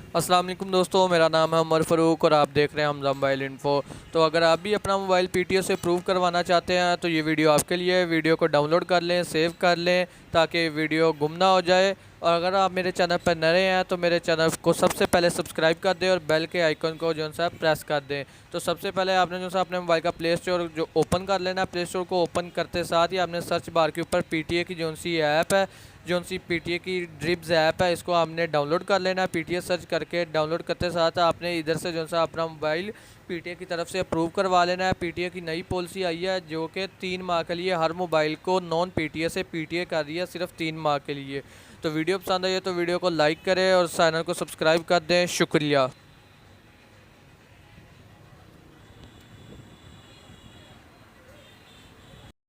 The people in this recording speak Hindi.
अस्सलाम वालेकुम दोस्तों, मेरा नाम है उमर फ़ारूक और आप देख रहे हैं हमज़ा मोबाइल इन्फो। तो अगर आप भी अपना मोबाइल पीटीओ से प्रूव करवाना चाहते हैं तो ये वीडियो आपके लिए है। वीडियो को डाउनलोड कर लें, सेव कर लें ताकि वीडियो गुम ना हो जाए। और अगर आप मेरे चैनल पर नए हैं तो मेरे चैनल को सबसे पहले सब्सक्राइब कर दें और बेल के आइकन को जो सा प्रेस कर दें। तो सबसे पहले आपने जो सा अपने मोबाइल का प्ले स्टोर जो ओपन कर लेना। प्ले स्टोर को ओपन करते साथ ही आपने सर्च बार के ऊपर पीटीए की जो सी ऐप है, जो सी पीटीए की ड्रिप्स ऐप है, इसको आपने डाउनलोड कर लेना। पीटीए सर्च करके डाउनलोड करते साथ आपने इधर से जो सा अपना मोबाइल पीटीए की तरफ से अप्रूव करवा लेना है। पीटीए की नई पॉलिसी आई है जो कि 3 माह के लिए हर मोबाइल को नॉन पीटीए से पीटीए कर रही है, सिर्फ 3 माह के लिए। तो वीडियो पसंद आई है तो वीडियो को लाइक करें और चैनल को सब्सक्राइब कर दें। शुक्रिया।